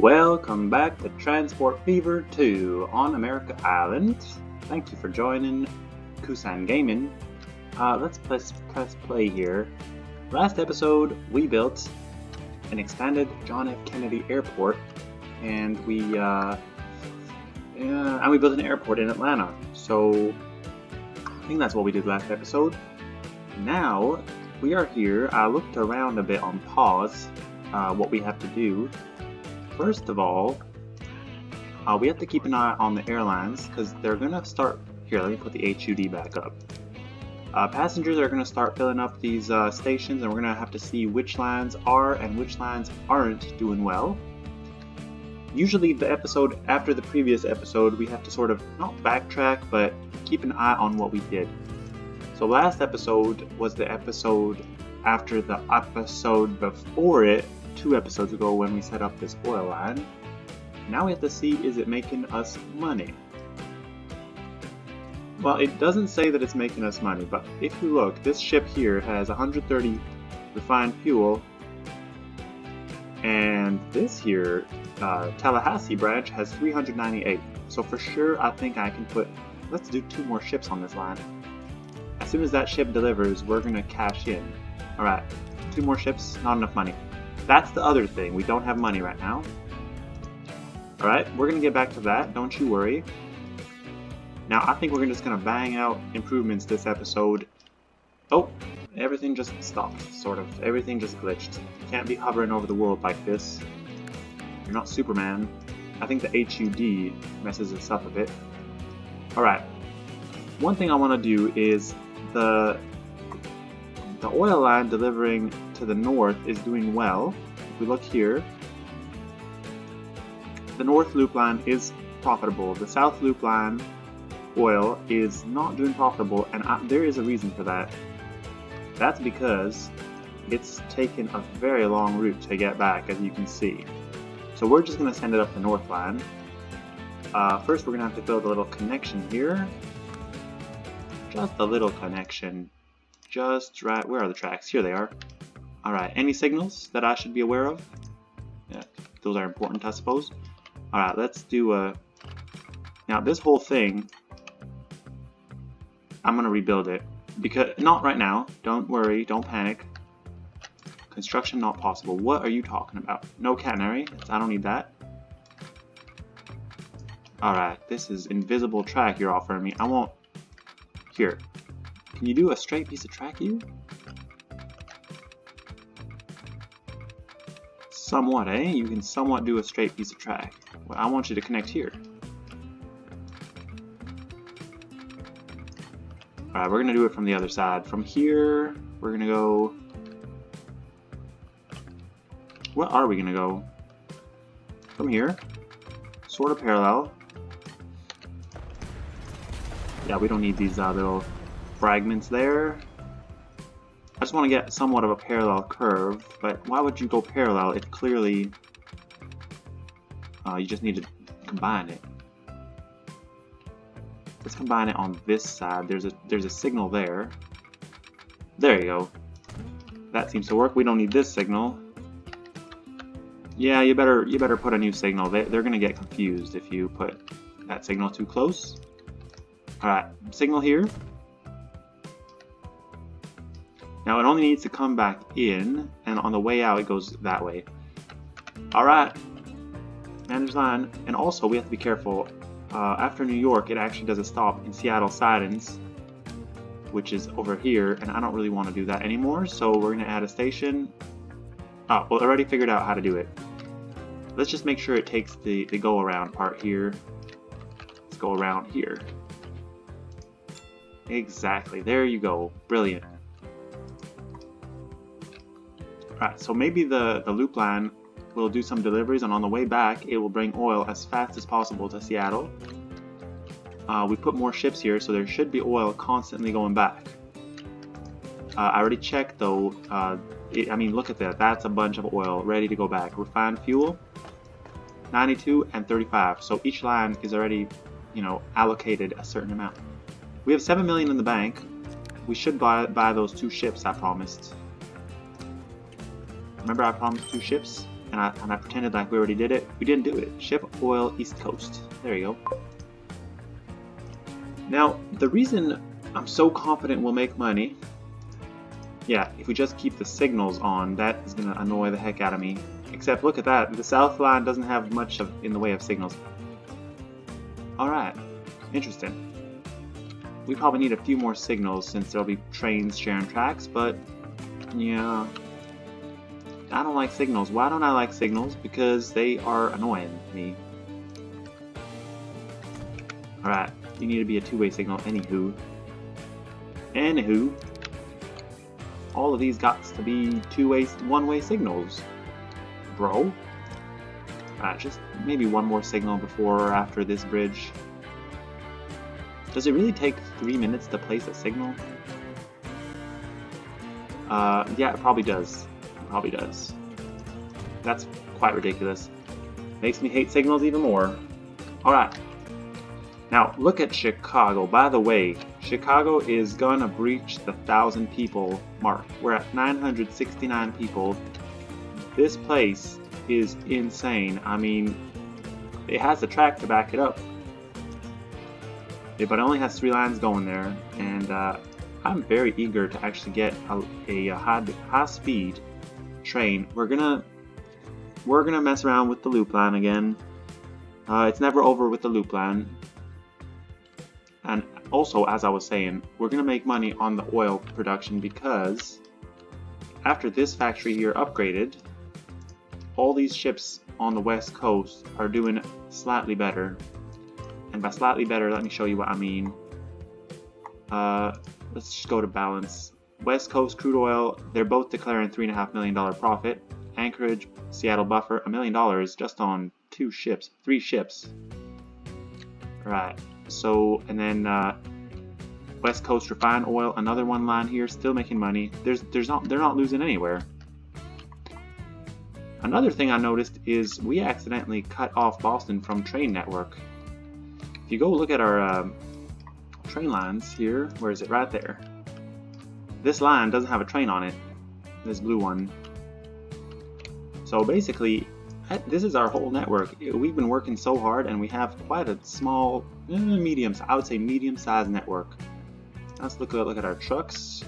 Welcome back to Transport Fever 2 on America Island. Thank you for joining Kusan Gaming. Let's press play here. Last episode, we built an expanded John F. Kennedy Airport, and we built an airport in Atlanta. So I think that's what we did last episode. Now we are here. I looked around a bit on pause. What we have to do. First of all, we have to keep an eye on the airlines because they're going to start... Here, let me put the HUD back up. Passengers are going to start filling up these stations, and we're going to have to see which lines are and which lines aren't doing well. Usually the episode after the previous episode, we have to sort of, not backtrack, but keep an eye on what we did. So last episode was the episode after the episode before it, 2 episodes ago when we set up this oil line. Now we have to see, is it making us money? Well, it doesn't say that it's making us money, but if you look, this ship here has 130 refined fuel, and this here, Tallahassee branch has 398. So for sure, I think I can put, let's do 2 more ships on this line. As soon as that ship delivers, we're gonna cash in. Alright, 2 more ships, not enough money. That's the other thing, we don't have money right now. Alright, we're going to get back to that, don't you worry. Now I think we're just going to bang out improvements this episode. Oh, everything just stopped, sort of. Everything just glitched. You can't be hovering over the world like this. You're not Superman. I think the HUD messes us up a bit. Alright, one thing I want to do is the oil line delivering to the north is doing well. If we look here, the north loop line is profitable. The south loop line oil is not doing profitable, and there is a reason for that. That's because it's taken a very long route to get back, as you can see. So we're just going to send it up the north line. First we're going to have to build a little connection here. Just a little connection. Just right, where are the tracks? Here they are. Alright, any signals that I should be aware of? Yeah, those are important, I suppose. Alright, let's do a... Now, this whole thing, I'm going to rebuild it. Because, not right now. Don't worry, don't panic. Construction not possible. What are you talking about? No catenary. I don't need that. Alright, this is invisible track you're offering me. I won't... Here. Can you do a straight piece of track, you? Somewhat, eh? You can somewhat do a straight piece of track. Well, I want you to connect here. Alright, we're going to do it from the other side. From here, we're going to go... What are we going to go? From here. Sort of parallel. Yeah, we don't need these little... fragments there. I just want to get somewhat of a parallel curve, but why would you go parallel if clearly you just need to combine it? Let's combine it on this side. There's a signal there. There you go. That seems to work. We don't need this signal. Yeah, you better put a new signal. They're gonna get confused if you put that signal too close. Alright, signal here. Now it only needs to come back in, and on the way out it goes that way. Alright, manage line. And also we have to be careful, after New York it actually does a stop in Seattle Sidings, which is over here, and I don't really want to do that anymore, so we're going to add a station. Oh, well I already figured out how to do it. Let's just make sure it takes the go around part here. Let's go around here. Exactly, there you go, brilliant. Right, so maybe the loop line will do some deliveries, and on the way back it will bring oil as fast as possible to Seattle. We put more ships here, so there should be oil constantly going back. I already checked though, I mean look at that, that's a bunch of oil ready to go back. Refined fuel, 92 and 35, so each line is already, you know, allocated a certain amount. We have 7 million in the bank. We should buy those 2 ships I promised. Remember I promised 2 ships? and I pretended like we already did it. We didn't do it. Ship oil East Coast. There you go. Now, the reason I'm so confident we'll make money, yeah, if we just keep the signals on, that is going to annoy the heck out of me. Except, look at that. The south line doesn't have much in the way of signals. Alright. Interesting. We probably need a few more signals since there'll be trains sharing tracks, but yeah, I don't like signals. Why don't I like signals? Because they are annoying me. Alright, you need to be a two-way signal. Anywho, all of these got to be two-way, one-way signals, bro. Alright, just maybe one more signal before or after this bridge. Does it really take 3 minutes to place a signal? Yeah, it probably does. It probably does. That's quite ridiculous. Makes me hate signals even more. Alright. Now, look at Chicago. By the way, Chicago is gonna breach the 1,000 people mark. We're at 969 people. This place is insane. I mean, it has a track to back it up. But it only has 3 lines going there, and I'm very eager to actually get a high-speed train. We're gonna mess around with the loop line again. It's never over with the loop line. And also, as I was saying, we're gonna make money on the oil production because after this factory here upgraded, all these ships on the west coast are doing slightly better. And by slightly better, let me show you what I mean. Let's just go to balance. West Coast crude oil, they're both declaring $3.5 million profit. Anchorage, Seattle buffer, $1 million just on 3 ships. Right. So, and then West Coast refined oil, another one line here, still making money. They're not losing anywhere. Another thing I noticed is we accidentally cut off Boston from train network. If you go look at our train lines here, where is it? Right there. This line doesn't have a train on it, this blue one. So basically, this is our whole network. We've been working so hard, and we have quite a small, I would say medium-sized network. Let's look at our trucks.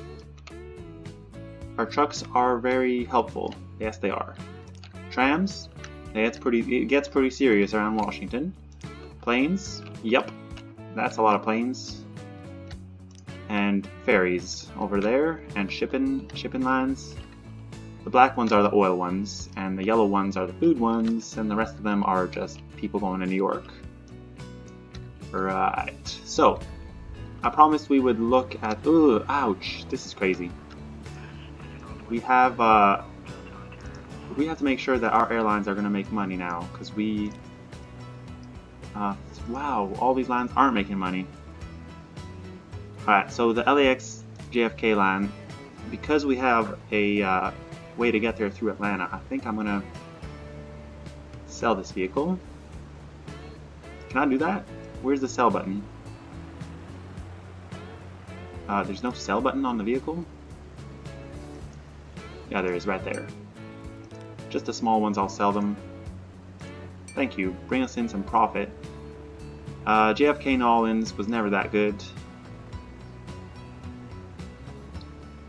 Our trucks are very helpful. Yes, they are. Trams, it gets pretty serious around Washington. Planes, yep, that's a lot of planes. And ferries over there, and shipping lines. The black ones are the oil ones, and the yellow ones are the food ones, and the rest of them are just people going to New York. Right, so I promised we would look at, ouch, this is crazy. We have to make sure that our airlines are going to make money now, because wow, all these lines aren't making money. Alright, so the LAX JFK line, because we have a way to get there through Atlanta, I think I'm going to sell this vehicle. Can I do that? Where's the sell button? There's no sell button on the vehicle? Yeah, there is, right there. Just the small ones, I'll sell them. Thank you. Bring us in some profit. JFK New Orleans was never that good.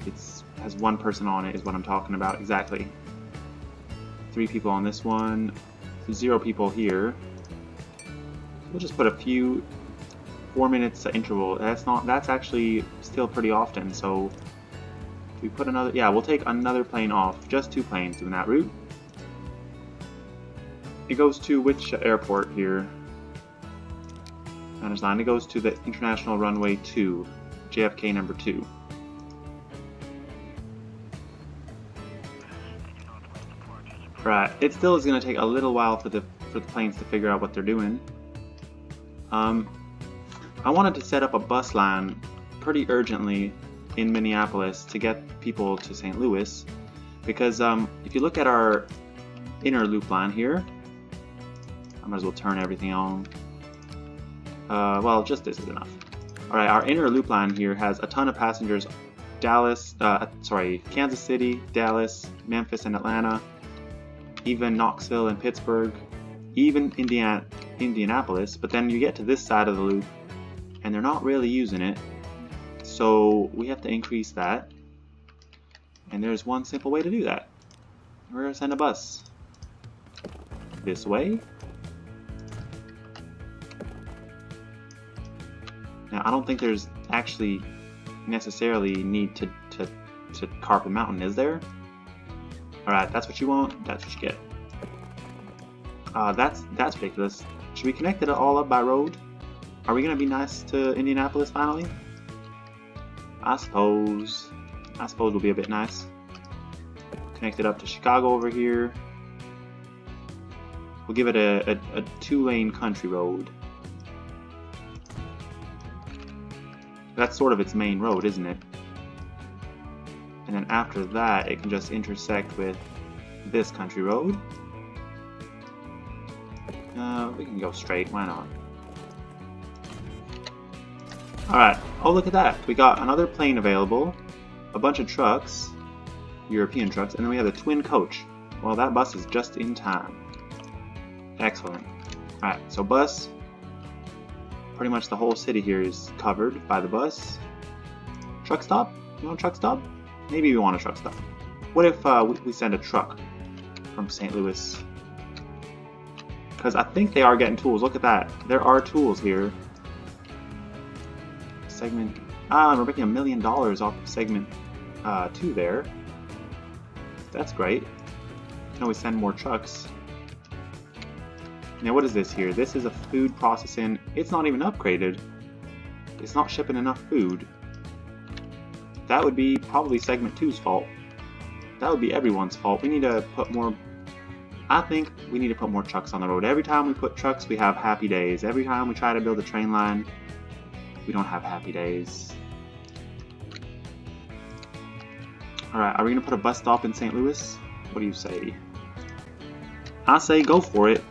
It has 1 person on it is what I'm talking about, exactly. 3 people on this one, 0 people here. We'll just put a few 4 minutes interval. That's actually still pretty often, so we put another, yeah, we'll take another plane off, just 2 planes doing that route. It goes to which airport here? Managed line. It goes to the International Runway 2, JFK number 2. Right, it still is going to take a little while for the planes to figure out what they're doing. I wanted to set up a bus line pretty urgently in Minneapolis to get people to St. Louis, because if you look at our inner loop line here, I might as well turn everything on. Well, just this is enough. Alright, our inner loop line here has a ton of passengers. Kansas City, Dallas, Memphis, and Atlanta. even Knoxville and Pittsburgh, even Indianapolis, but then you get to this side of the loop and they're not really using it, so we have to increase that, and there's one simple way to do that. We're going to send a bus this way. Now I don't think there's actually necessarily need to carve the mountain, is there? Alright, that's what you want, that's what you get. That's ridiculous. Should we connect it all up by road? Are we gonna be nice to Indianapolis finally? I suppose we'll be a bit nice. Connect it up to Chicago over here. We'll give it a 2-lane country road. That's sort of its main road, isn't it? And then after that, it can just intersect with this country road. We can go straight, why not? Alright, oh look at that. We got another plane available, a bunch of trucks, European trucks, and then we have a twin coach. Well, that bus is just in time. Excellent. Alright, so bus. Pretty much the whole city here is covered by the bus. Truck stop? You want a truck stop? Maybe we want a truck stop. What if we send a truck from St. Louis? Because I think they are getting tools. Look at that. There are tools here. Segment... we're making $1 million off of segment 2 there. That's great. Can always send more trucks. Now what is this here? This is a food processing. It's not even upgraded. It's not shipping enough food. That would be probably segment 2's fault. That would be everyone's fault. We need to put more... I think we need to put more trucks on the road. Every time we put trucks, we have happy days. Every time we try to build a train line, we don't have happy days. Alright, are we going to put a bus stop in St. Louis? What do you say? I say go for it.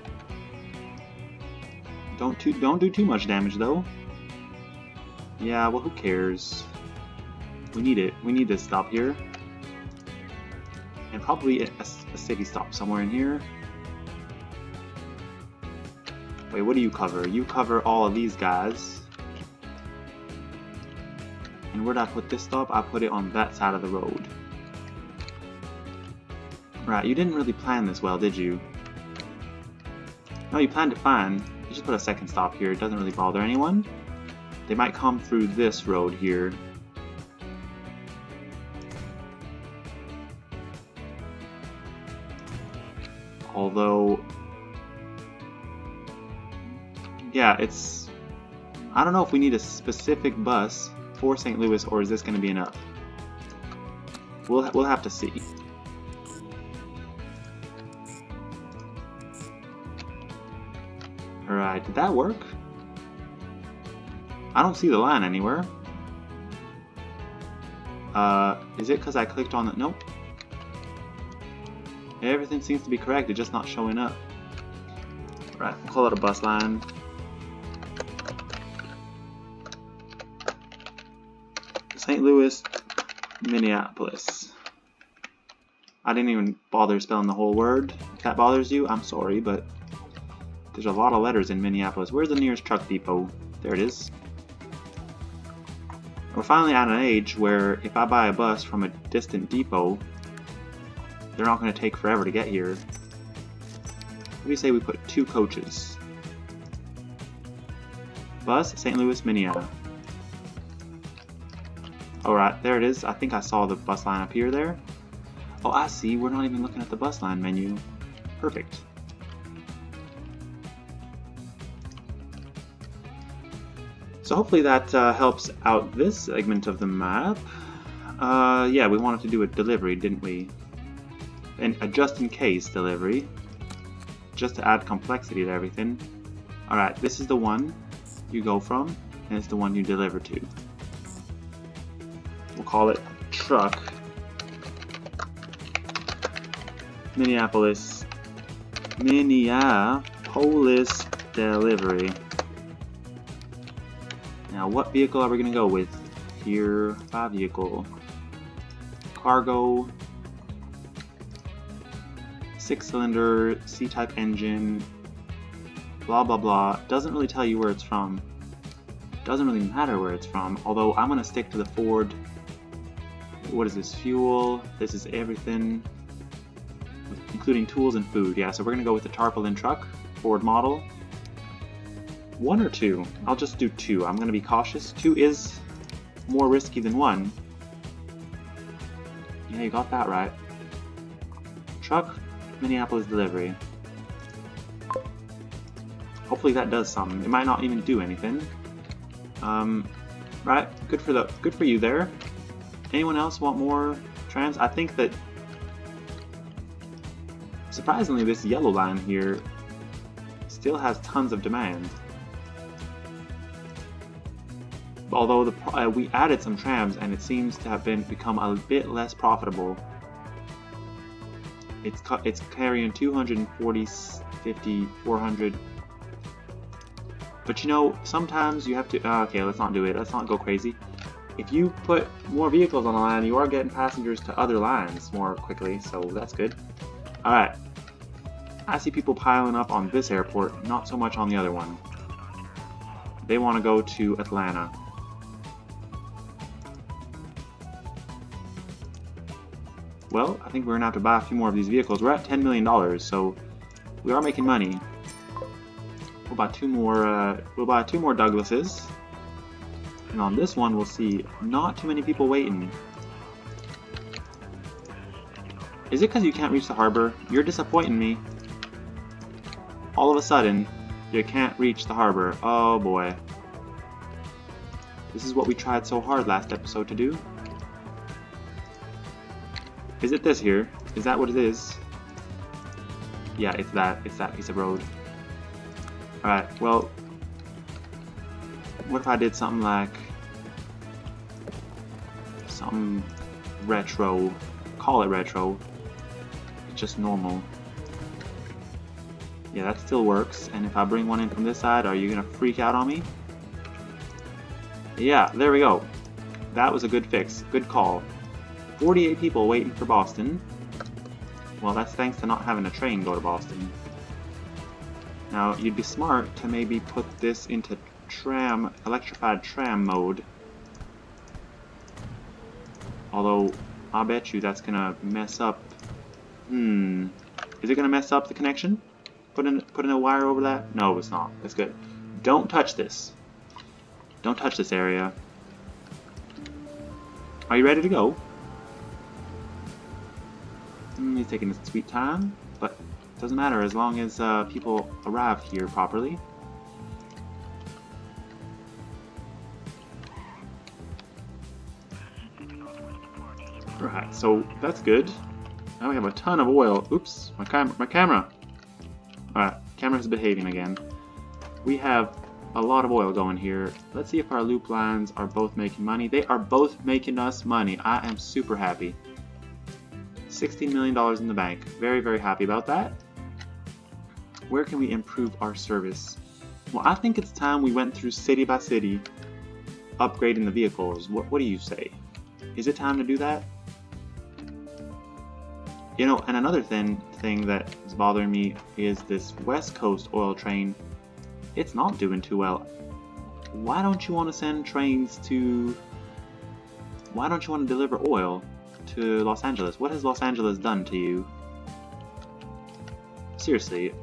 Don't do too much damage though. Yeah, well who cares? We need it. We need this stop here. And probably a city stop somewhere in here. Wait, what do you cover? You cover all of these guys. And where did I put this stop? I put it on that side of the road. Right, you didn't really plan this well, did you? No, you planned it fine. You just put a second stop here. It doesn't really bother anyone. They might come through this road here. Although, yeah, it's... I don't know if we need a specific bus for St. Louis, or is this going to be enough? We'll have to see. Alright, did that work? I don't see the line anywhere. Is it because I clicked on it? Nope. Everything seems to be correct, it's just not showing up. Right, we'll call it a bus line. St. Louis, Minneapolis. I didn't even bother spelling the whole word. If that bothers you, I'm sorry, but there's a lot of letters in Minneapolis. Where's the nearest truck depot? There it is. We're finally at an age where if I buy a bus from a distant depot, they're not going to take forever to get here. What do you say we put 2 coaches? Bus, St. Louis, Minneapolis. Alright, there it is. I think I saw the bus line appear there. Oh, I see. We're not even looking at the bus line menu. Perfect. So hopefully that helps out this segment of the map. Yeah, we wanted to do a delivery, didn't we? And a just-in-case delivery, just to add complexity to everything. Alright, this is the one you go from, and it's the one you deliver to. We'll call it truck Minneapolis delivery. Now what vehicle are we going to go with? Here, 5 vehicle. Cargo 6-cylinder C-type engine, blah blah blah. Doesn't really tell you where it's from. Doesn't really matter where it's from, although I'm gonna stick to the Ford. What is this? Fuel. This is everything, including tools and food. Yeah, so we're gonna go with the tarpaulin truck, Ford model. 1 or 2? I'll just do 2. I'm gonna be cautious. 2 is more risky than 1. Yeah, you got that right. Truck, Minneapolis delivery. Hopefully that does something. It might not even do anything. Right, good for you there. Anyone else want more trams? I think that surprisingly this yellow line here still has tons of demand. Although we added some trams and it seems to have become a bit less profitable. It's carrying 240, 50, 400. But you know, sometimes you have to, okay, let's not do it, let's not go crazy. If you put more vehicles on the line, you are getting passengers to other lines more quickly, so that's good. Alright, I see people piling up on this airport, not so much on the other one. They want to go to Atlanta. Well, I think we're going to have to buy a few more of these vehicles. We're at $10 million, so we are making money. We'll buy two more Douglases. And on this one, we'll see not too many people waiting. Is it because you can't reach the harbor? You're disappointing me. All of a sudden, you can't reach the harbor. Oh boy. This is what we tried so hard last episode to do. Is it this here? Is that what it is? Yeah, it's that piece of road. Alright, well, what if I did something like some retro, call it retro, it's just normal. Yeah, that still works, and if I bring one in from this side, are you gonna freak out on me? Yeah, there we go. That was a good fix, good call. 48 people waiting for Boston. Well, that's thanks to not having a train go to Boston. Now, you'd be smart to maybe put this into electrified tram mode. Although, I bet you that's gonna mess up. Is it gonna mess up the connection? Putting a wire over that? No, it's not. That's good. Don't touch this. Don't touch this area. Are you ready to go? He's taking his sweet time, but it doesn't matter as long as people arrive here properly. Right, so that's good. Now we have a ton of oil. Oops, my camera. Alright, camera's behaving again. We have a lot of oil going here. Let's see if our loop lines are both making money. They are both making us money. I am super happy. $16 million in the bank. Very, very happy about that. Where can we improve our service? Well, I think it's time we went through city by city, upgrading the vehicles. What do you say? Is it time to do that? You know, and another thing that is bothering me is this West Coast oil train. It's not doing too well. Why don't you want to send trains to... Why don't you want to deliver oil to Los Angeles? What has Los Angeles done to you? Seriously,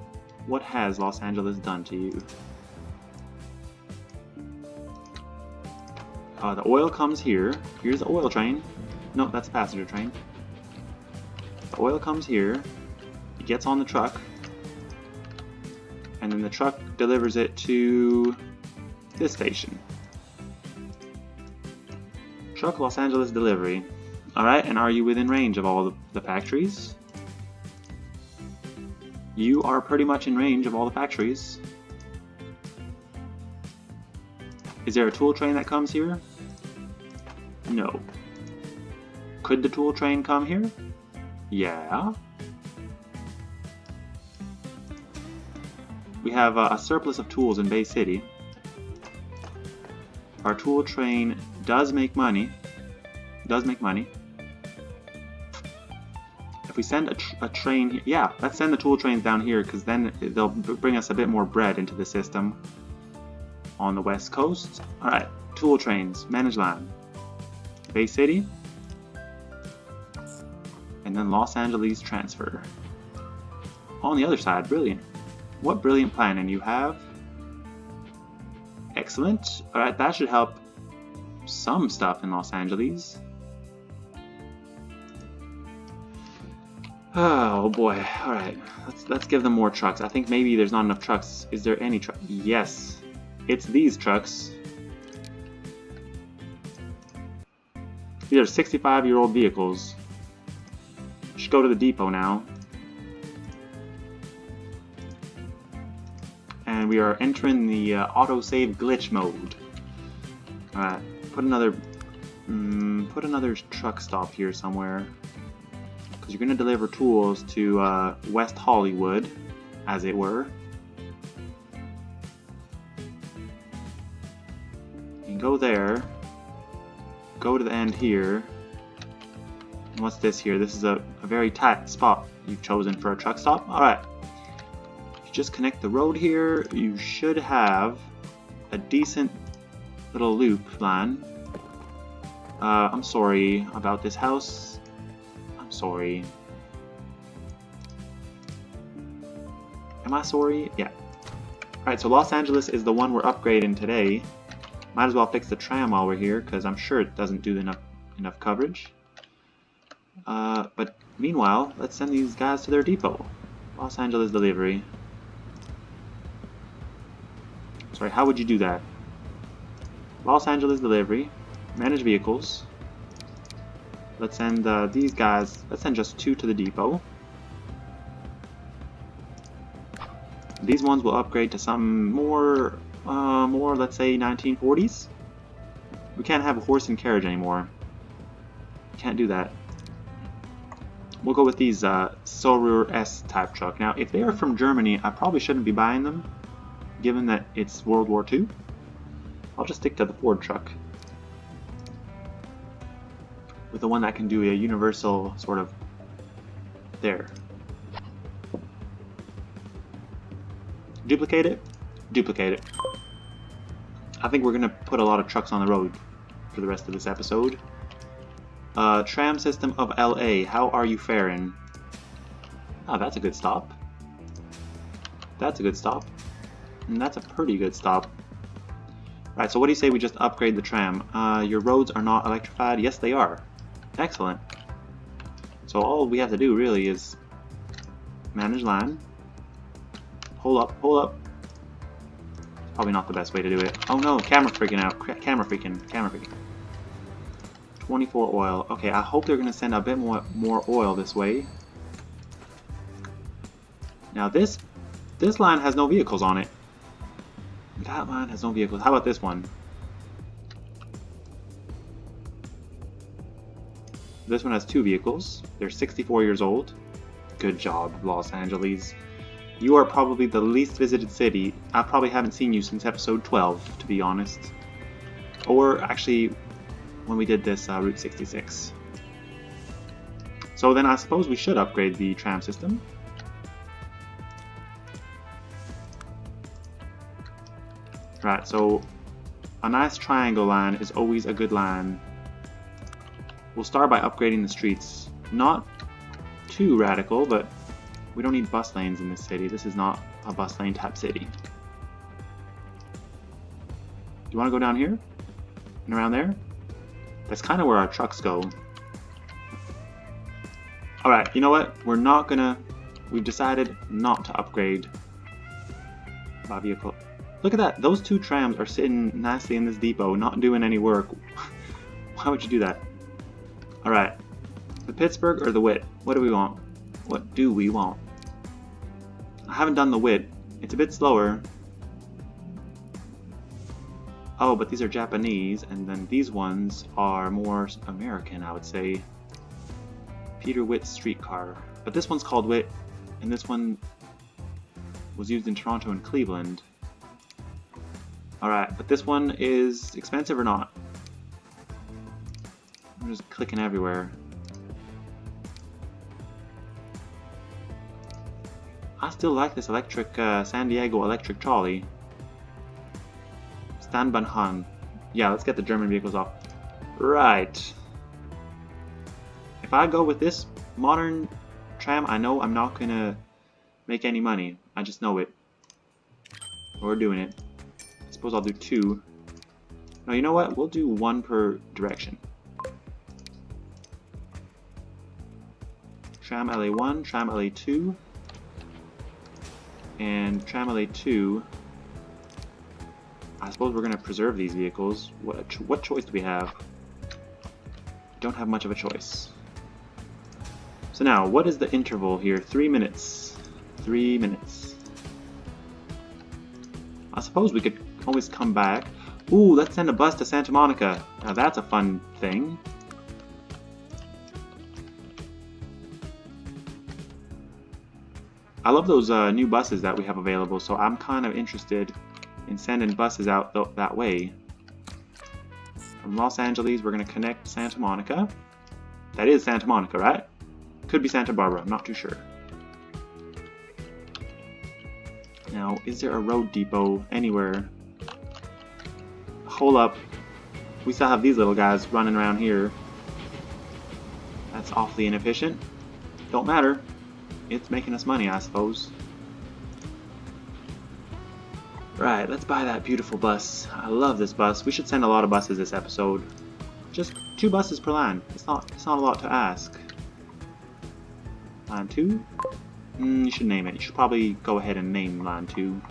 what has Los Angeles done to you? The oil comes here. Here's the oil train. No, that's a passenger train. The oil comes here. It gets on the truck. And then the truck delivers it to this station. Truck Los Angeles delivery. Alright, and are you within range of all the factories? You are pretty much in range of all the factories. Is there a tool train that comes here? No. Could the tool train come here? Yeah. We have a surplus of tools in Bay City. Our tool train does make money. If we send a train, yeah, let's send the tool trains down here, because then they'll bring us a bit more bread into the system on the west coast. Alright, tool trains, manage land. Bay City. And then Los Angeles transfer. On the other side, brilliant. What brilliant planning you have. Excellent. Alright, that should help some stuff in Los Angeles. Oh boy. Alright, let's give them more trucks. I think maybe there's not enough trucks. Is there any truck? Yes. It's these trucks. These are 65-year-old vehicles. Should go to the depot now. And we are entering the autosave glitch mode. Alright, put another truck stop here somewhere. Because you're going to deliver tools to West Hollywood, as it were. You can go there. Go to the end here. And what's this here? This is a very tight spot you've chosen for a truck stop. Alright. You just connect the road here. You should have a decent little loop line. I'm sorry about this house. I'm sorry. Am I sorry? Yeah. Alright, so Los Angeles is the one we're upgrading today. Might as well fix the tram while we're here, because I'm sure it doesn't do enough coverage. But meanwhile, let's send these guys to their depot. Los Angeles delivery. Sorry, how would you do that? Los Angeles delivery. Manage vehicles. Let's send these guys, let's send just 2 to the depot. These ones will upgrade to something more, let's say 1940s. We can't have a horse and carriage anymore. Can't do that. We'll go with these Sorur S type truck. Now, if they are from Germany, I probably shouldn't be buying them, given that it's World War II. I'll just stick to the Ford truck. With the one that can do a universal sort of there. Duplicate it. Duplicate it. I think we're going to put a lot of trucks on the road for the rest of this episode. Tram system of LA, how are you faring? Oh, that's a good stop. That's a good stop. And that's a pretty good stop. Right, so what do you say we just upgrade the tram? Your roads are not electrified? Yes, they are. Excellent. So all we have to do really is manage line. Hold up, hold up. Probably not the best way to do it. Oh no, camera freaking out. Camera freaking. 24 oil. Okay, I hope they're going to send a bit more oil this way. Now this line has no vehicles on it. That line has no vehicles. How about this one? This one has 2 vehicles. They're 64 years old. Good job, Los Angeles. You are probably the least visited city. I probably haven't seen you since episode 12, to be honest. Or actually, when we did this Route 66. So then I suppose we should upgrade the tram system. Right, so a nice triangle line is always a good line. We'll start by upgrading the streets. Not too radical, but we don't need bus lanes in this city. This is not a bus lane type city. Do you want to go down here? And around there? That's kind of where our trucks go. Alright, you know what? We've decided not to upgrade my vehicle. Look at that! Those 2 trams are sitting nicely in this depot, not doing any work. Why would you do that? Alright. The Pittsburgh or the Wit? What do we want? What do we want? I haven't done the Wit. It's a bit slower. Oh, but these are Japanese, and then these ones are more American, I would say. Peter Witt's streetcar. But this one's called Wit, and this one was used in Toronto and Cleveland. Alright, but this one is expensive or not? I'm just clicking everywhere. I still like this electric San Diego electric trolley. Stanbanhan. Yeah, let's get the German vehicles off. Right. If I go with this modern tram, I know I'm not gonna make any money. I just know it. We're doing it. I suppose I'll do 2. No, you know what? We'll do 1 per direction. Tram LA1, tram LA2, and tram LA2. I suppose we're going to preserve these vehicles. What choice do we have? Don't have much of a choice. So now, what is the interval here? 3 minutes. 3 minutes. I suppose we could always come back. Ooh, let's send a bus to Santa Monica. Now that's a fun thing. I love those new buses that we have available, so I'm kind of interested in sending buses out that way. From Los Angeles, we're going to connect Santa Monica. That is Santa Monica, right? Could be Santa Barbara, I'm not too sure. Now, is there a road depot anywhere? Hold up. We still have these little guys running around here. That's awfully inefficient. Don't matter. It's making us money, I suppose. Right, let's buy that beautiful bus. I love this bus. We should send a lot of buses this episode. Just 2 buses per line. It's not a lot to ask. Line 2? You should name it. You should probably go ahead and name line 2.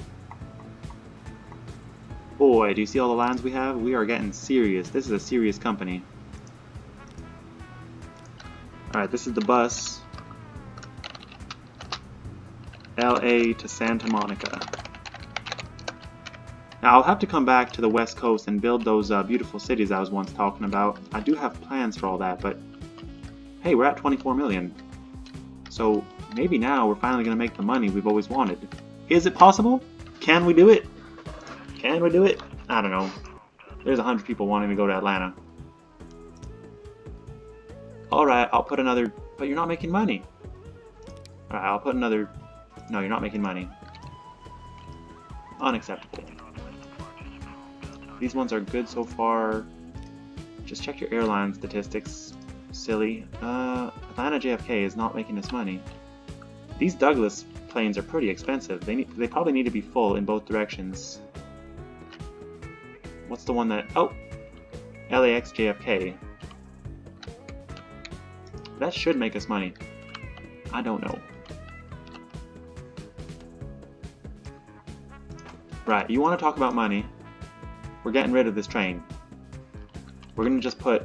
Boy, do you see all the lines we have? We are getting serious. This is a serious company. Alright, this is the bus. LA to Santa Monica. Now I'll have to come back to the West Coast and build those beautiful cities I was once talking about. I do have plans for all that, but hey, we're at 24 million. So maybe now we're finally going to make the money we've always wanted. Is it possible? Can we do it? Can we do it? I don't know. There's 100 people wanting to go to Atlanta. Alright, I'll put another... But you're not making money. Alright, I'll put another... No, you're not making money. Unacceptable. These ones are good so far. Just check your airline statistics. Silly. Atlanta JFK is not making us money. These Douglas planes are pretty expensive. They probably need to be full in both directions. What's the one that... Oh! LAX JFK. That should make us money. I don't know. Right, you want to talk about money? We're getting rid of this train. We're going to just put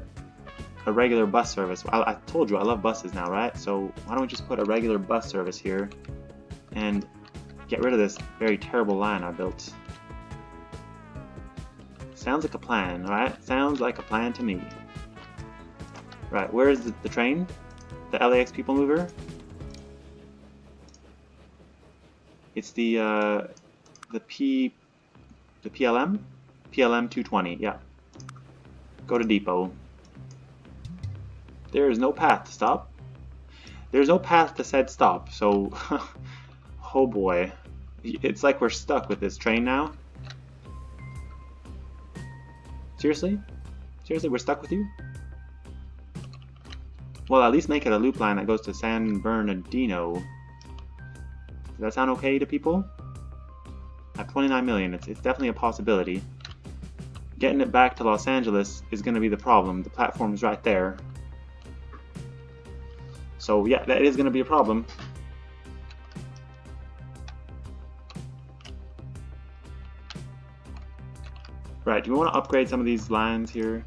a regular bus service. I told you I love buses now, right? So why don't we just put a regular bus service here and get rid of this very terrible line I built. Sounds like a plan, right? Sounds like a plan to me. Right, where is the train? The LAX People Mover? It's the PLM? PLM 220, yeah. Go to depot. There is no path to stop. There's no path to said stop, so... oh boy. It's like we're stuck with this train now. Seriously? Seriously, we're stuck with you? Well, at least make it a loop line that goes to San Bernardino. Does that sound okay to people? At 29 million, it's definitely a possibility. Getting it back to Los Angeles is going to be the problem. The platform's right there. So yeah, that is going to be a problem. Right, do we want to upgrade some of these lines here?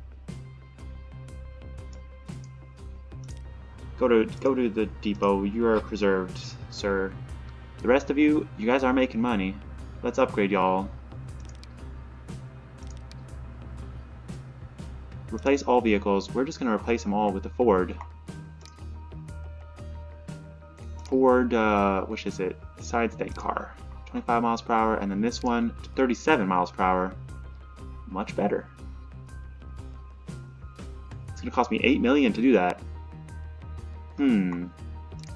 Go to the depot. You are preserved, sir. The rest of you guys are making money. Let's upgrade y'all. Replace all vehicles. We're just going to replace them all with the Ford. Ford, which is it? Side state car. 25 miles per hour, and then this one, 37 miles per hour. Much better. It's going to cost me 8 million to do that.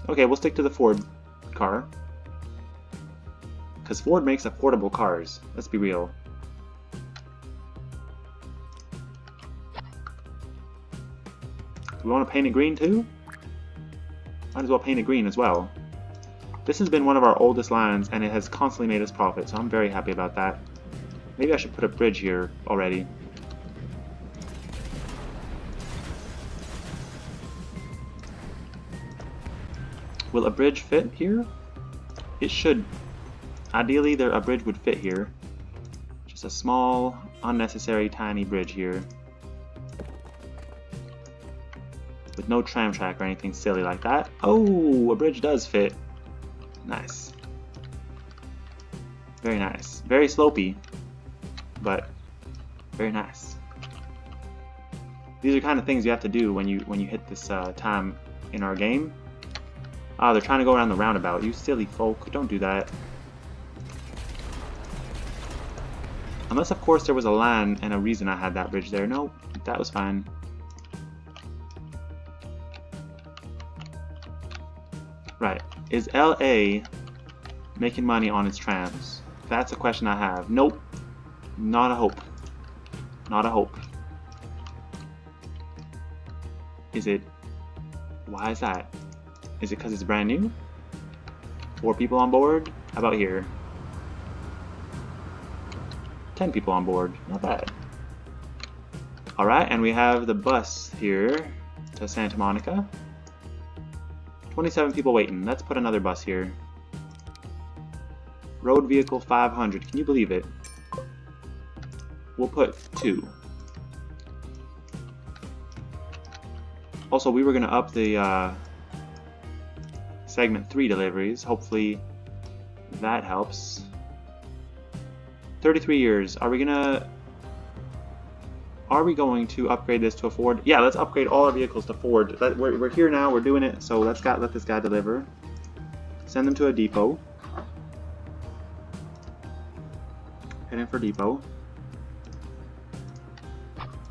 Okay, we'll stick to the Ford car. Because Ford makes affordable cars. Let's be real. Do we want to paint it green too? Might as well paint it green as well. This has been one of our oldest lines, and it has constantly made us profit, so I'm very happy about that. Maybe I should put a bridge here already. Will a bridge fit here? It should. Ideally, a bridge would fit here. Just a small, unnecessary, tiny bridge here. With no tram track or anything silly like that. Oh, a bridge does fit. Nice. Very nice. Very slopey, but very nice. These are kind of things you have to do when you hit this time in our game. Ah, they're trying to go around the roundabout. You silly folk, don't do that. Unless, of course, there was a land and a reason I had that bridge there. Nope, that was fine. Right. Is LA making money on its trams? That's a question I have. Nope. Not a hope. Not a hope. Is it? Why is that? Is it because it's brand new? 4 people on board? How about here? 10 people on board. Not bad. Alright, and we have the bus here to Santa Monica. 27 people waiting. Let's put another bus here. Road vehicle 500. Can you believe it? We'll put 2. Also, we were going to up the segment 3 deliveries. Hopefully that helps. 33 years. Are we going to upgrade this to a Ford? Yeah, let's upgrade all our vehicles to Ford. We're here now, we're doing it, so let this guy deliver. Send them to a depot. Head in for depot.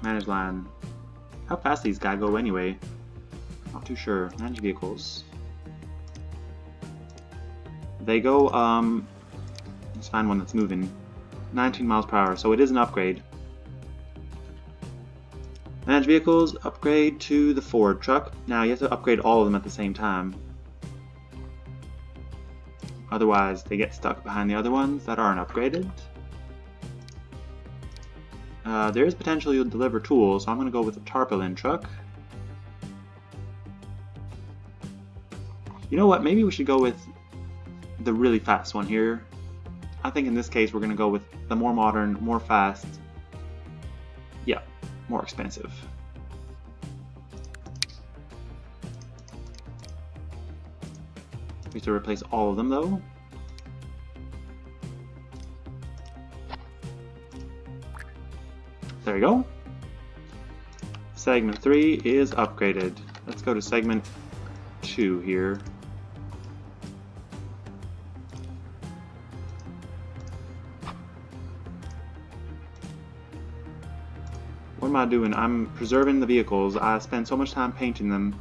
Manage line. How fast these guys go anyway? Not too sure. Manage vehicles. They go, let's find one that's moving. 19 miles per hour, so it is an upgrade. Manage vehicles, upgrade to the Ford truck. Now you have to upgrade all of them at the same time. Otherwise they get stuck behind the other ones that aren't upgraded. There is potential you'll deliver tools, so I'm going to go with the tarpaulin truck. You know what, maybe we should go with the really fast one here. I think in this case we're going to go with the more modern, more fast, yeah, more expensive. We have to replace all of them though. There we go. Segment 3 is upgraded. Let's go to segment 2 here. What am I doing? I'm preserving the vehicles. I spend so much time painting them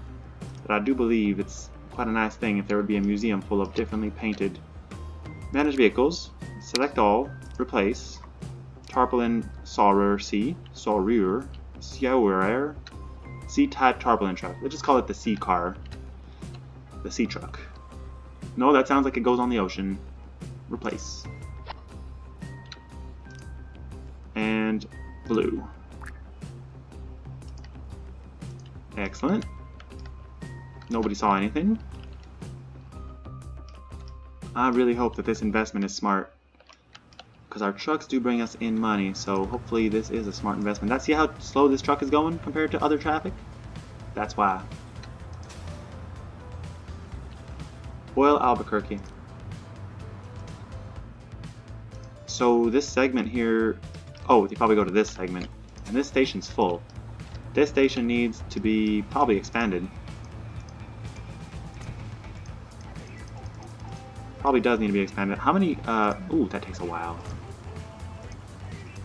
that I do believe it's quite a nice thing if there would be a museum full of differently painted. Manage vehicles. Select all. Replace. Tarpaulin Saurer C. Saurer. Saurer. C-type tarpaulin truck. Let's just call it the C car. The C truck. No, that sounds like it goes on the ocean. Replace. And blue. Excellent. Nobody saw anything. I really hope that this investment is smart, because our trucks do bring us in money, so hopefully this is a smart investment. See how slow this truck is going compared to other traffic? That's why. Oil Albuquerque. So this segment here, oh, you probably go to this segment, and this station's full. This station needs to be probably expanded. Probably does need to be expanded. How many, ooh, that takes a while.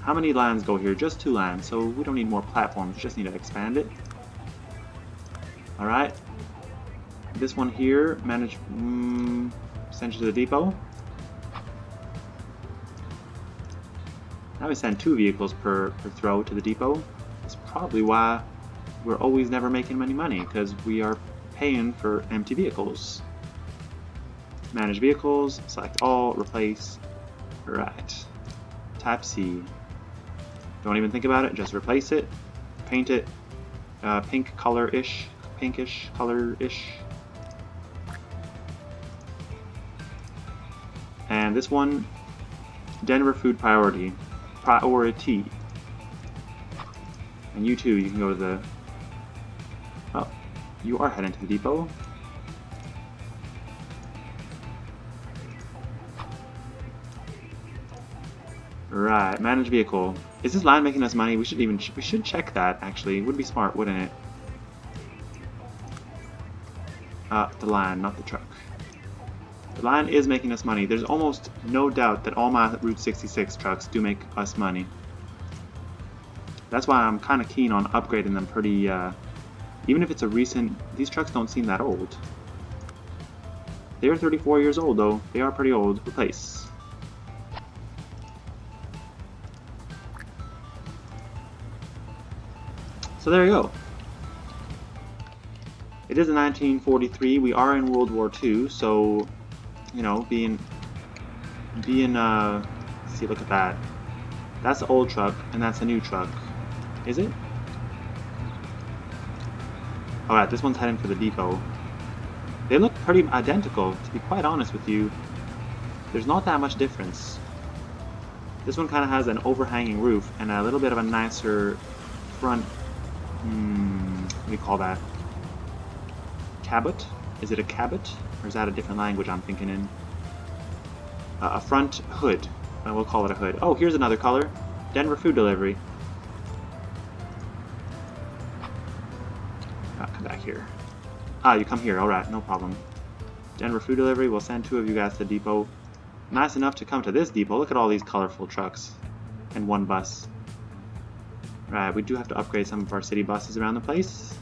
How many lines go here? Just 2 lines, so we don't need more platforms, just need to expand it. Alright. This one here, manage, send you to the depot. Now we send 2 vehicles per throw to the depot. That's probably why we're always never making any money, because we are paying for empty vehicles. Manage vehicles, select all, replace. Right. Type C. Don't even think about it, just replace it. Paint it pink color-ish, pinkish color-ish. And this one, Denver food priority. Priority. And you too, you can go to the... Oh, you are heading to the depot. Right, manage vehicle. Is this line making us money? We should check that actually. It would be smart, wouldn't it? The line, not the truck. The line is making us money. There's almost no doubt that all my Route 66 trucks do make us money. That's why I'm kind of keen on upgrading them pretty, even if it's a recent... These trucks don't seem that old. They are 34 years old though. They are pretty old. Replace. So there you go. It is in 1943. We are in World War II, so you know, being let's see, look at that. That's the old truck, and that's a new truck. Is it? Alright, this one's heading for the depot. They look pretty identical, to be quite honest with you. There's not that much difference. This one kind of has an overhanging roof and a little bit of a nicer front. What do you call that? Cabot? Is it a cabot? Or is that a different language I'm thinking in? A front hood. We'll call it a hood. Oh, here's another color. Denver food delivery. Come back here. Ah, you come here. Alright, no problem. Denver food delivery. We'll send 2 of you guys to the depot. Nice enough to come to this depot. Look at all these colorful trucks. And 1 bus. Right, we do have to upgrade some of our city buses around the place.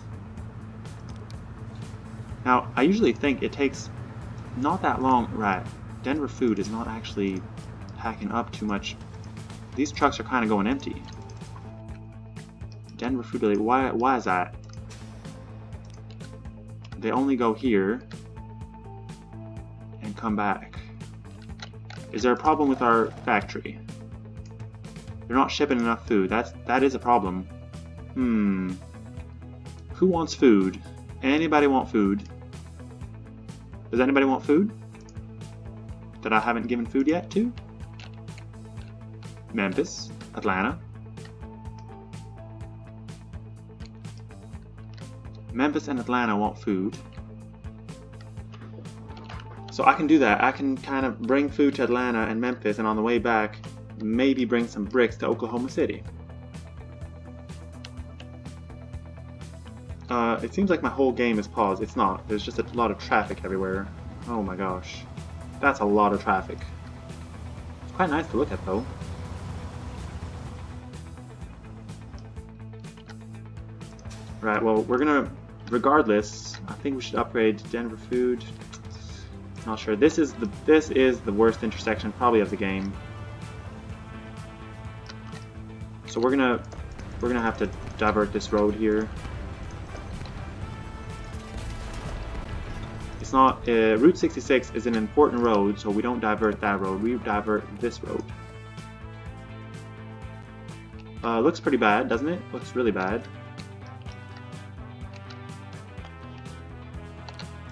Now, I usually think it takes not that long. Right, Denver food is not actually packing up too much. These trucks are kind of going empty. Denver food delivery, why is that? They only go here and come back. Is there a problem with our factory? They're not shipping enough food. That is a problem. Who wants food? Anybody want food? Does anybody want food? That I haven't given food yet to? Memphis, Atlanta. Memphis and Atlanta want food. So I can do that. I can kind of bring food to Atlanta and Memphis, and on the way back, maybe bring some bricks to Oklahoma City. It seems like my whole game is paused. It's not. There's just a lot of traffic everywhere. Oh my gosh. That's a lot of traffic. It's quite nice to look at though. Right, well, we're gonna, regardless, I think we should upgrade to Denver food. Not sure. This is the worst intersection probably of the game. So we're gonna have to divert this road here. It's not Route 66 is an important road, so we don't divert that road. We divert this road. Looks pretty bad, doesn't it? Looks really bad.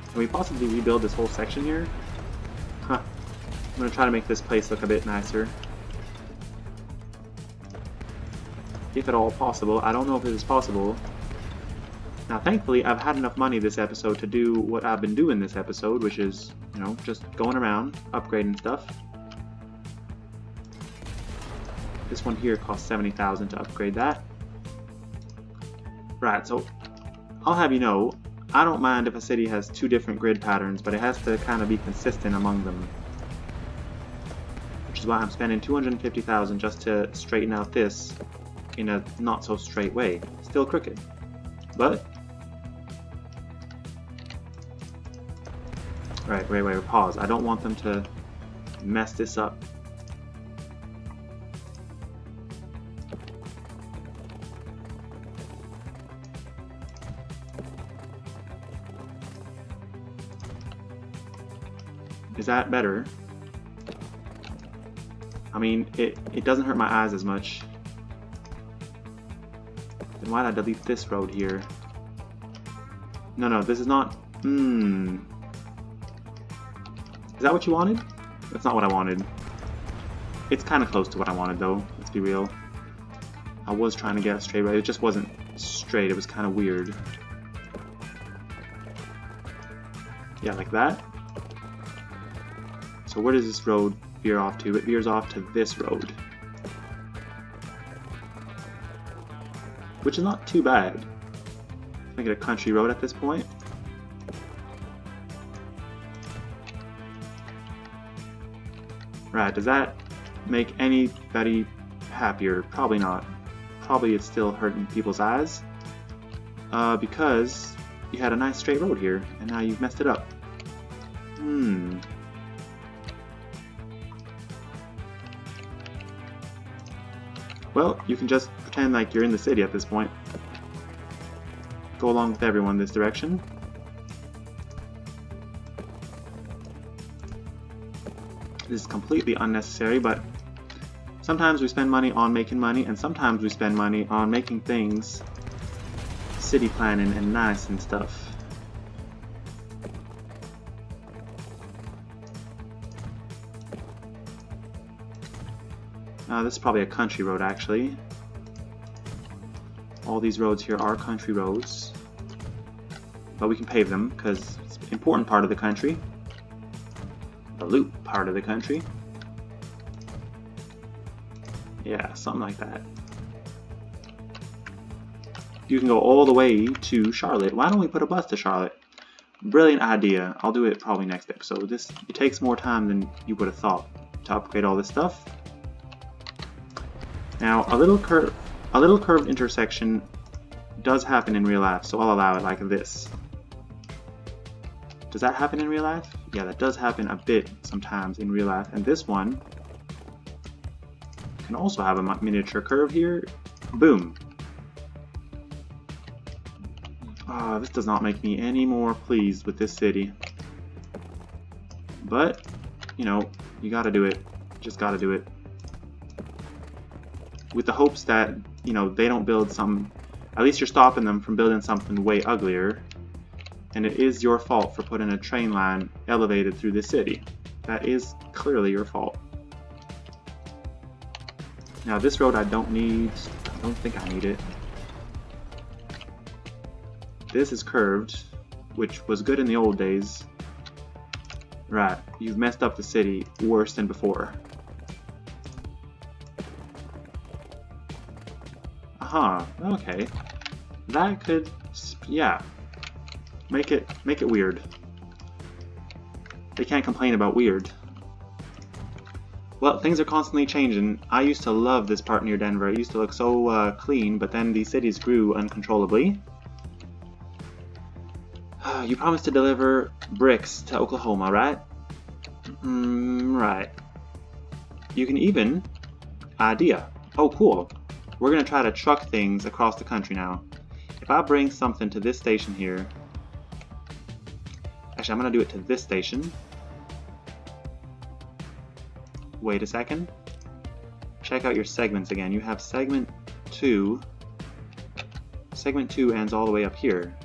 Can we possibly rebuild this whole section here? Huh. I'm gonna try to make this place look a bit nicer. If at all possible. I don't know if it is possible. Now thankfully I've had enough money this episode to do what I've been doing this episode, which is, you know, just going around, upgrading stuff. This one here costs 70,000 to upgrade that. Right, so I'll have you know, I don't mind if a city has 2 different grid patterns, but it has to kind of be consistent among them. Which is why I'm spending 250,000 just to straighten out this in a not so straight way. Still crooked. But right, wait, pause. I don't want them to mess this up. Is that better? I mean, it doesn't hurt my eyes as much. Then why did I delete this road here? No, this is not... Is that what you wanted? That's not what I wanted. It's kind of close to what I wanted, though. Let's be real. I was trying to get a straight road. It just wasn't straight. It was kind of weird. Yeah, like that. So where does this road veer off to? It veers off to this road. Which is not too bad. Make it a country road at this point. Right, does that make anybody happier? Probably not. Probably it's still hurting people's eyes. Because you had a nice straight road here, and now you've messed it up. Well, you can just pretend like you're in the city at this point. Go along with everyone this direction. This is completely unnecessary, but sometimes we spend money on making money, and sometimes we spend money on making things city planning and nice and stuff. This is probably a country road, actually. All these roads here are country roads, but we can pave them because it's an important part of the country. The loop part of the country. Yeah, something like that. You can go all the way to Charlotte. Why don't we put a bus to Charlotte? Brilliant idea. I'll do it probably next episode. It takes more time than you would have thought to upgrade all this stuff. Now, a little curved intersection does happen in real life, so I'll allow it like this. Does that happen in real life? Yeah, that does happen a bit sometimes in real life. And this one can also have a miniature curve here. Boom. This does not make me any more pleased with this city. But, you know, you gotta do it. Just gotta do it. With the hopes that, you know, they don't build some... At least you're stopping them from building something way uglier. And it is your fault for putting a train line elevated through the city. That is clearly your fault. Now this road I don't need. I don't think I need it. This is curved, which was good in the old days. Right, you've messed up the city worse than before. Okay. That could, yeah. Make it weird. They can't complain about weird. Well, things are constantly changing. I used to love this part near Denver. It used to look so clean, but then the cities grew uncontrollably. You promised to deliver bricks to Oklahoma, right? Right. You can even... Idea. Oh, cool. We're going to try to truck things across the country now. If I bring something to this station here... Actually, I'm going to do it to this station. Wait a second. Check out your segments again. You have segment 2. Segment 2 ends all the way up here.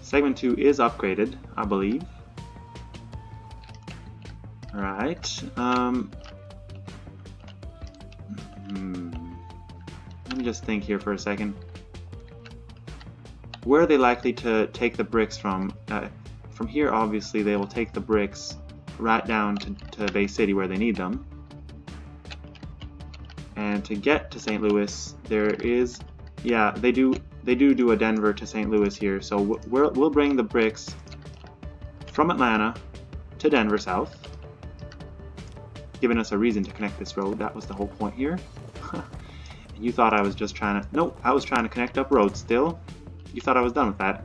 Segment 2 is upgraded, I believe. Alright. Let me just think here for a second. Where are they likely to take the bricks from? From here, obviously, they will take the bricks right down to Bay City where they need them. And to get to St. Louis, there is... Yeah, they do a Denver to St. Louis here. So we'll bring the bricks from Atlanta to Denver South, giving us a reason to connect this road. That was the whole point here. And you thought I was just trying to... Nope, I was trying to connect up roads still. You thought I was done with that.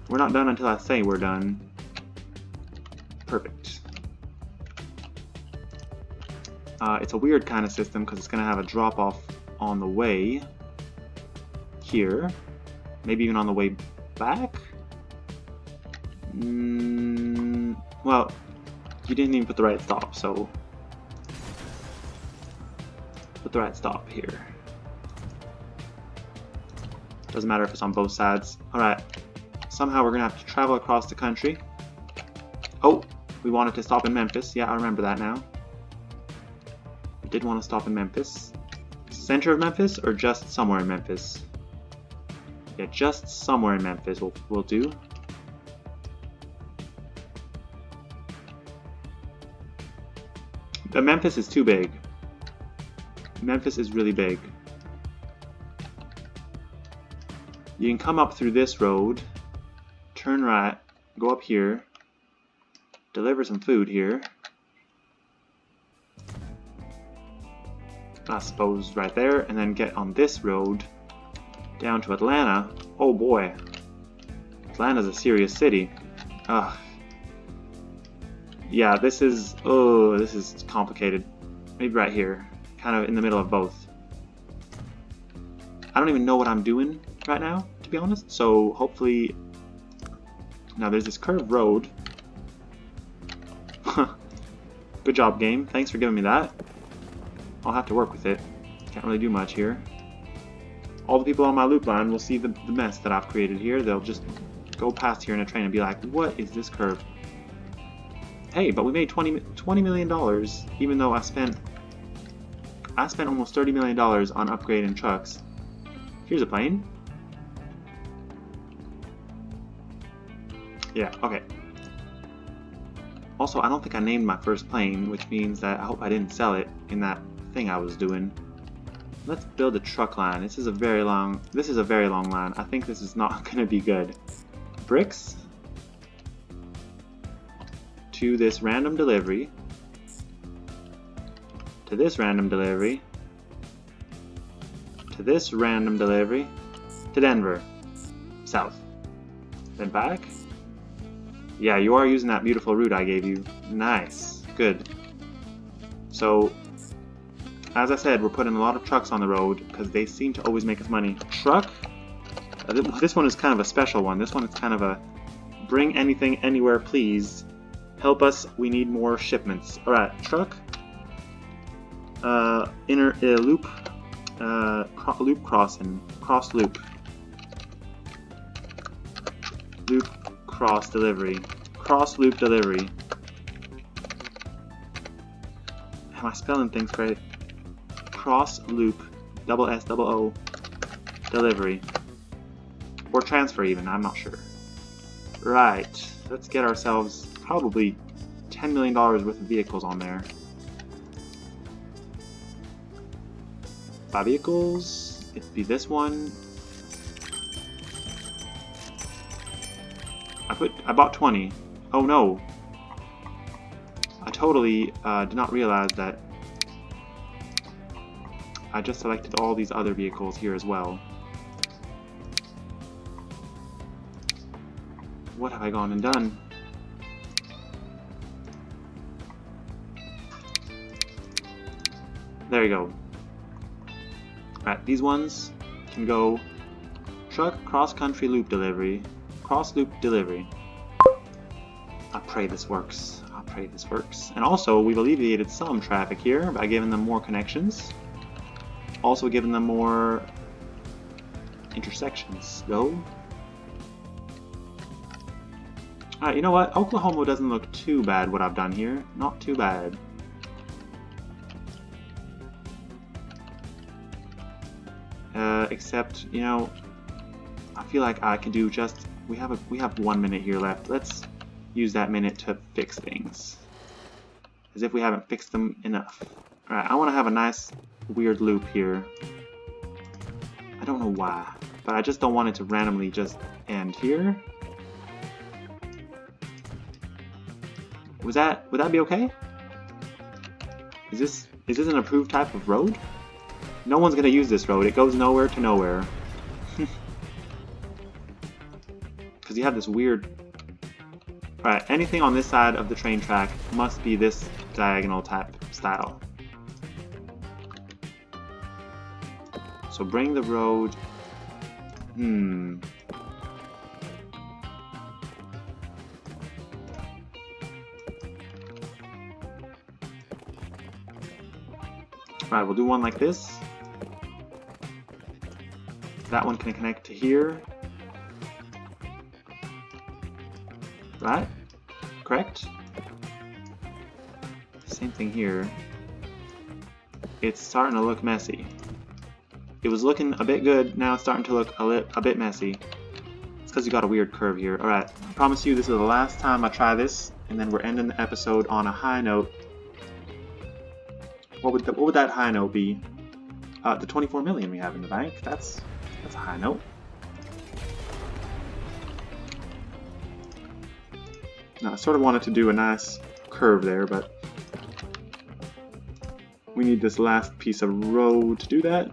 We're not done until I say we're done. Perfect. It's a weird kind of system because it's going to have a drop-off on the way here. Maybe even on the way back? Well, you didn't even put the right stop, so put the right stop here. Doesn't matter if it's on both sides. Alright, somehow we're gonna have to travel across the country. Oh, we wanted to stop in Memphis. Yeah, I remember that now. We did want to stop in Memphis. Center of Memphis or just somewhere in Memphis? Yeah, just somewhere in Memphis will do. But Memphis is too big. Memphis is really big. You can come up through this road, turn right, go up here, deliver some food here. I suppose right there, and then get on this road down to Atlanta. Oh boy, Atlanta's a serious city. Ugh. Yeah, this is complicated. Maybe right here, kind of in the middle of both. I don't even know what I'm doing right now, to be honest. So hopefully, now there's this curved road. Good job, game. Thanks for giving me that. I'll have to work with it. Can't really do much here. All the people on my loop line will see the mess that I've created here. They'll just go past here in a train and be like, what is this curve? Hey, but we made $20 million, even though I spent almost $30 million on upgrading trucks. Here's a plane. Yeah, okay. Also, I don't think I named my first plane, which means that I hope I didn't sell it in that thing I was doing. Let's build a truck line. This is a very long line. I think this is not going to be good. Bricks to this random delivery, to this random delivery, to this random delivery, to Denver, south, then back. Yeah, you are using that beautiful route I gave you. Nice, good. So, as I said, we're putting a lot of trucks on the road because they seem to always make us money. Truck, this one is kind of a special one. This one is kind of a bring anything anywhere please. Help us, we need more shipments. Alright, truck, inner loop, loop crossing, cross loop, loop cross delivery, cross loop delivery. Am I spelling things right? Cross loop, double S, double O, delivery. Or transfer even, I'm not sure. Right, let's get ourselves probably $10 million worth of vehicles on there. 5 vehicles, it'd be this one. I bought 20. Oh no. I totally did not realize that I just selected all these other vehicles here as well. What have I gone and done? There you go. Alright, these ones can go truck cross-country loop delivery, cross-loop delivery. I pray this works. I pray this works. And also, we've alleviated some traffic here by giving them more connections. Also giving them more intersections, though. Alright, you know what? Oklahoma doesn't look too bad what I've done here. Not too bad. Except, you know, I feel like I can do just, we have 1 minute here left. Let's use that minute to fix things. As if we haven't fixed them enough. Alright, I want to have a nice weird loop here. I don't know why, but I just don't want it to randomly just end here. Would that be okay? Is this an approved type of road? No one's gonna use this road. It goes nowhere to nowhere. Because you have this weird... Alright, anything on this side of the train track must be this diagonal type style. So bring the road... Right, we'll do one like this. That one can connect to here. Right? Correct? Same thing here. It's starting to look messy. It was looking a bit good, now it's starting to look a bit messy. It's because you got a weird curve here. Alright, I promise you this is the last time I try this, and then we're ending the episode on a high note. What would that high note be? The 24 million we have in the bank. That's a high note. Now, I sort of wanted to do a nice curve there, but we need this last piece of road to do that.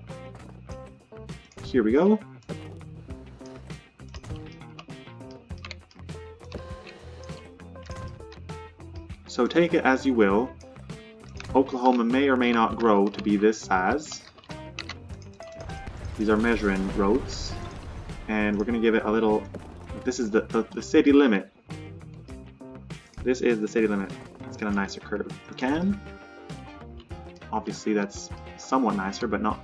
Here we go. So take it as you will. Oklahoma may or may not grow to be this size. These are measuring roads. And we're going to give it a little... This is the city limit. This is the city limit. Let's get a nicer curve if we can. Obviously that's somewhat nicer, but not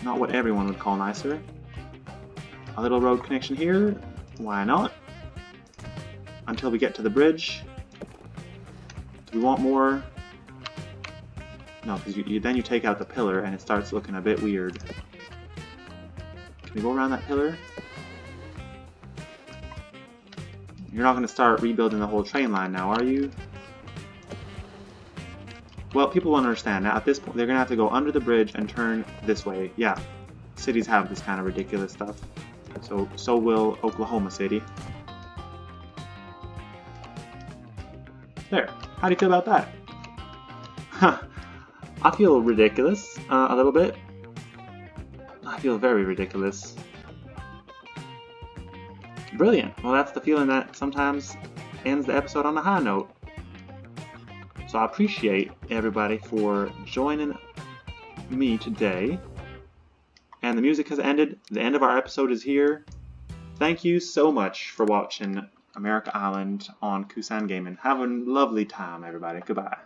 what everyone would call nicer. A little road connection here. Why not? Until we get to the bridge. Do we want more? No, because then you take out the pillar and it starts looking a bit weird. Can we go around that pillar? You're not going to start rebuilding the whole train line now, are you? Well, people won't understand. Now, at this point, they're going to have to go under the bridge and turn this way. Yeah, cities have this kind of ridiculous stuff. So will Oklahoma City. There. How do you feel about that? Huh. I feel ridiculous, a little bit. I feel very ridiculous. Brilliant. Well, that's the feeling that sometimes ends the episode on a high note. So I appreciate everybody for joining me today. And the music has ended. The end of our episode is here. Thank you so much for watching America Island on Kusan Gaming. Have a lovely time, everybody. Goodbye.